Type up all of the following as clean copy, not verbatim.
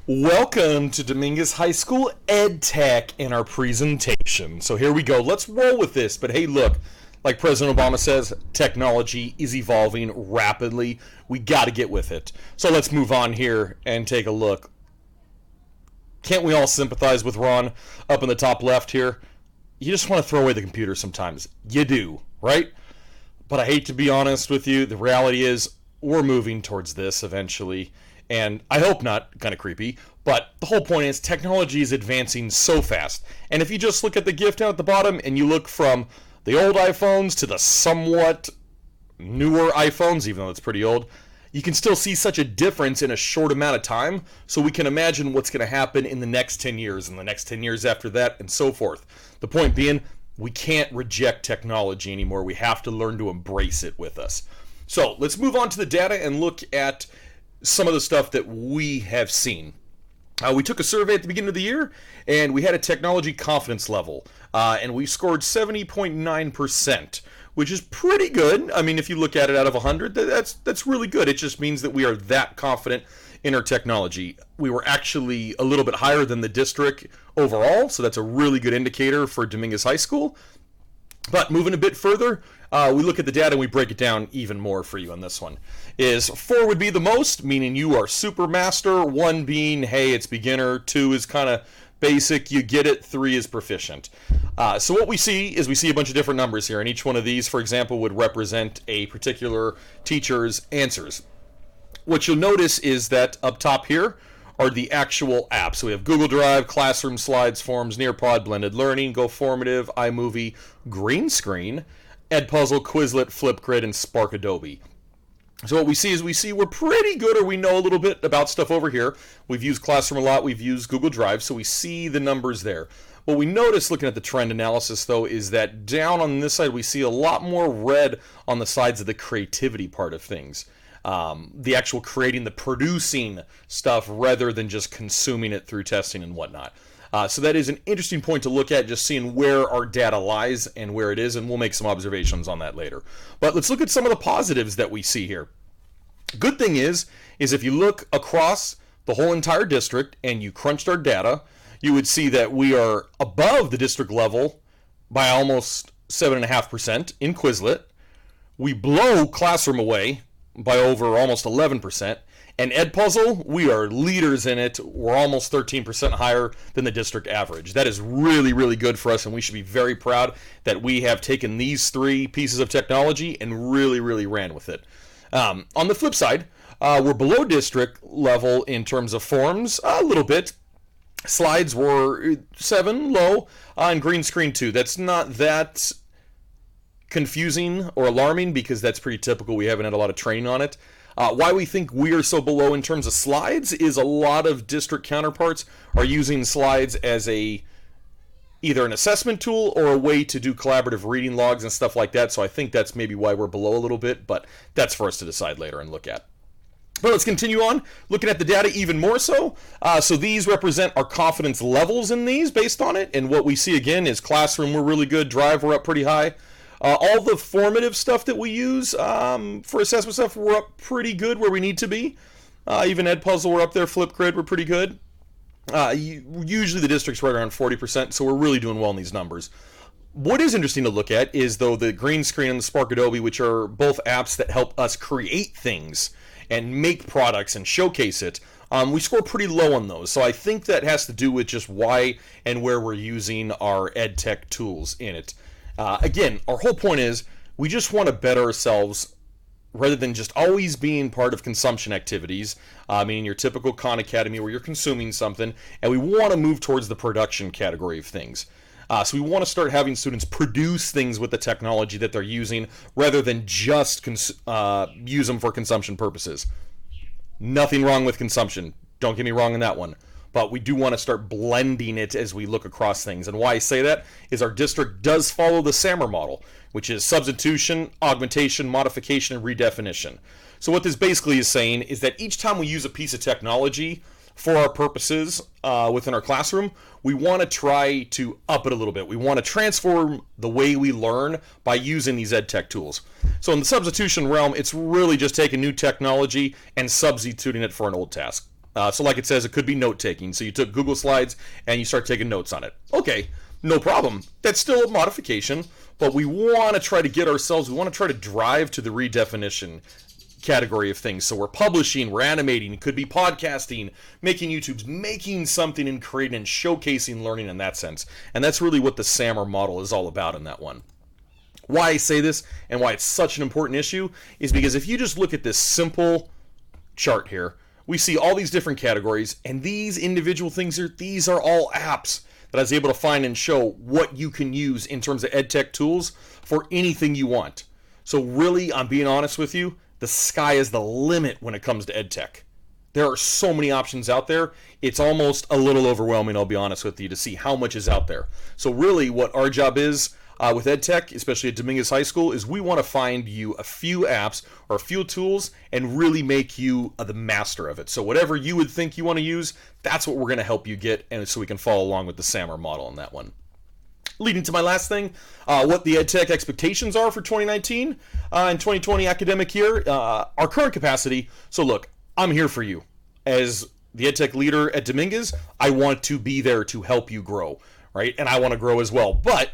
Welcome to Domingues High School EdTech in our presentation. So here we go. Let's roll with this. But hey, look, like President Obama says, technology is evolving rapidly. We got to get with it. So let's move on here and take a look. Can't we all sympathize with Ron up in the top left here? You just want to throw away the computer sometimes. You do, right? But I hate to be honest with you. The reality is we're moving towards this eventually. And I hope not, kind of creepy, but the whole point is technology is advancing so fast. And if you just look at the GIF down at the bottom and you look from the old iPhones to the somewhat newer iPhones, even though it's pretty old, you can still see such a difference in a short amount of time. So we can imagine what's going to happen in the next 10 years and the next 10 years after that and so forth. The point being, we can't reject technology anymore. We have to learn to embrace it with us. So let's move on to the data and look at some of the stuff that we have seen. We took a survey at the beginning of the year, and we had a technology confidence level, and we scored 70.9%, which is pretty good. I mean, if you look at it out of 100, that's really good. It just means that we are that confident in our technology. We were actually a little bit higher than the district overall, so that's a really good indicator for Domingues High School. But moving a bit further, we look at the data and we break it down even more for you on this one. 4 would be the most, meaning you are super master. 1 being, hey, it's beginner. 2 is kind of basic, you get it. 3 is proficient. So what we see is we see a bunch of different numbers here, and each one of these, for example, would represent a particular teacher's answers. What you'll notice is that up top here are the actual apps. So we have Google Drive, Classroom, Slides, Forms, Nearpod, Blended Learning, GoFormative, iMovie, Green Screen, Edpuzzle, Quizlet, Flipgrid, and Spark Adobe. So what we see is we're pretty good, or we know a little bit about stuff over here. We've used Classroom a lot, we've used Google Drive, so we see the numbers there. What we notice looking at the trend analysis, though, is that down on this side we see a lot more red on the sides of the creativity part of things. The actual creating, the producing stuff rather than just consuming it through testing and whatnot. So that is an interesting point to look at, just seeing where our data lies and where it is, and we'll make some observations on that later. But let's look at some of the positives that we see here. Good thing is if you look across the whole entire district and you crunched our data, you would see that we are above the district level by almost 7.5% in Quizlet. We blow Classroom away by over almost 11%. And Edpuzzle, we are leaders in it. We're almost 13% higher than the district average. That is really, really good for us, and we should be very proud that we have taken these 3 pieces of technology and really, really ran with it. On the flip side, we're below district level in terms of forms a little bit. Slides were 7, low, and Green Screen 2. That's not that confusing or alarming because that's pretty typical. We haven't had a lot of training on it. Why we think we are so below in terms of slides is a lot of district counterparts are using slides as either an assessment tool or a way to do collaborative reading logs and stuff like that. So I think that's maybe why we're below a little bit, but that's for us to decide later and look at. But let's continue on, looking at the data even more so. So these represent our confidence levels in these based on it. And what we see again is Classroom, we're really good. Drive, we're up pretty high. All the formative stuff that we use for assessment stuff, we're up pretty good where we need to be. Even Edpuzzle, we're up there. Flipgrid, we're pretty good. Usually the district's right around 40%, so we're really doing well in these numbers. What is interesting to look at is, though, the Green Screen and the Spark Adobe, which are both apps that help us create things and make products and showcase it. We score pretty low on those, so I think that has to do with just why and where we're using our EdTech tools in it. Again, our whole point is we just want to better ourselves rather than just always being part of consumption activities, meaning your typical Khan Academy where you're consuming something, and we want to move towards the production category of things. So we want to start having students produce things with the technology that they're using rather than just use them for consumption purposes. Nothing wrong with consumption. Don't get me wrong on that one. But we do want to start blending it as we look across things. And why I say that is our district does follow the SAMR model, which is substitution, augmentation, modification, and redefinition. So what this basically is saying is that each time we use a piece of technology for our purposes within our classroom, we want to try to up it a little bit. We want to transform the way we learn by using these EdTech tools. So in the substitution realm, it's really just taking new technology and substituting it for an old task. So like it says, it could be note-taking. So you took Google Slides and you start taking notes on it. Okay, no problem. That's still a modification, but we want to try to get ourselves, we want to try to drive to the redefinition category of things. So we're publishing, we're animating, it could be podcasting, making YouTubes, making something and creating and showcasing learning in that sense. And that's really what the SAMR model is all about in that one. Why I say this and why it's such an important issue is because if you just look at this simple chart here, we see all these different categories, and these individual things here, these are all apps that I was able to find and show what you can use in terms of EdTech tools for anything you want. So really, I'm being honest with you, the sky is the limit when it comes to EdTech. There are so many options out there, it's almost a little overwhelming, I'll be honest with you, to see how much is out there. So really, what our job is with EdTech, especially at Domingues High School, is we want to find you a few apps or a few tools and really make you the master of it. So whatever you would think you want to use, that's what we're going to help you get, and so we can follow along with the SAMR model on that one. Leading to my last thing, what the EdTech expectations are for 2019 and 2020 academic year, our current capacity. So look, I'm here for you. As the EdTech leader at Domingues, I want to be there to help you grow, right? And I want to grow as well, but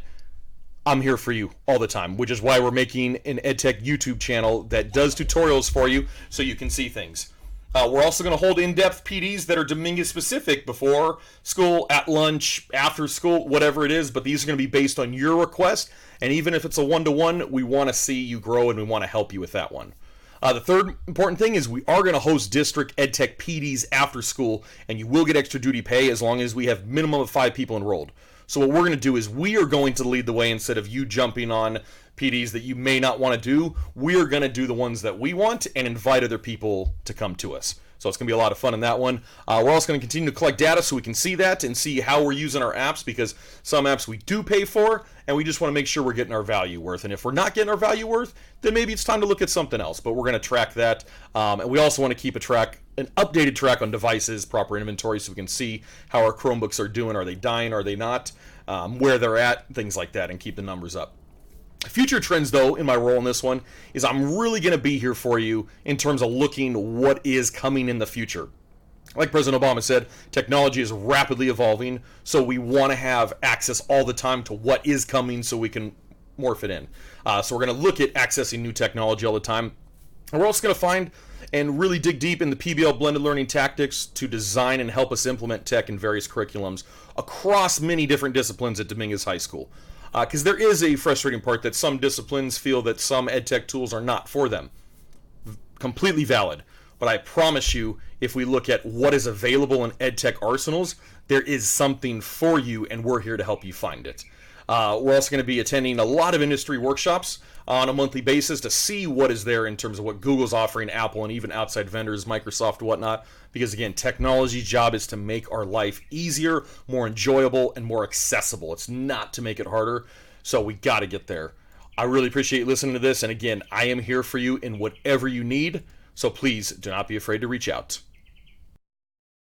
I'm here for you all the time, which is why we're making an EdTech YouTube channel that does tutorials for you so you can see things. We're also going to hold in-depth PDs that are Domingues specific before school, at lunch, after school, whatever it is, but these are going to be based on your request, and even if it's a one-to-one, we want to see you grow and we want to help you with that one. The third important thing is we are going to host district EdTech PDs after school, and you will get extra duty pay as long as we have minimum of 5 people enrolled. So what we're going to do is we are going to lead the way instead of you jumping on PDs that you may not want to do. We're going to do the ones that we want and invite other people to come to us. So it's going to be a lot of fun in that one. We're also going to continue to collect data so we can see that and see how we're using our apps, because some apps we do pay for, and we just want to make sure we're getting our value worth. And if we're not getting our value worth, then maybe it's time to look at something else. But we're going to track that. And we also want to keep an updated track on devices, proper inventory, so we can see how our Chromebooks are doing. Are they dying? Are they not? Where they're at, things like that, and keep the numbers up. Future trends, though, in my role in this one, is I'm really going to be here for you in terms of looking what is coming in the future. Like President Obama said, technology is rapidly evolving, so we want to have access all the time to what is coming so we can morph it in. So we're going to look at accessing new technology all the time. And we're also going to find and really dig deep in the PBL blended learning tactics to design and help us implement tech in various curriculums across many different disciplines at Domingues High School. Because there is a frustrating part that some disciplines feel that some EdTech tools are not for them. Completely valid. But I promise you, if we look at what is available in EdTech arsenals, there is something for you, and we're here to help you find it. We're also going to be attending a lot of industry workshops on a monthly basis to see what is there in terms of what Google's offering, Apple, and even outside vendors, Microsoft, whatnot. Because again, technology's job is to make our life easier, more enjoyable, and more accessible. It's not to make it harder, so we got to get there. I really appreciate you listening to this, and again, I am here for you in whatever you need, so please do not be afraid to reach out.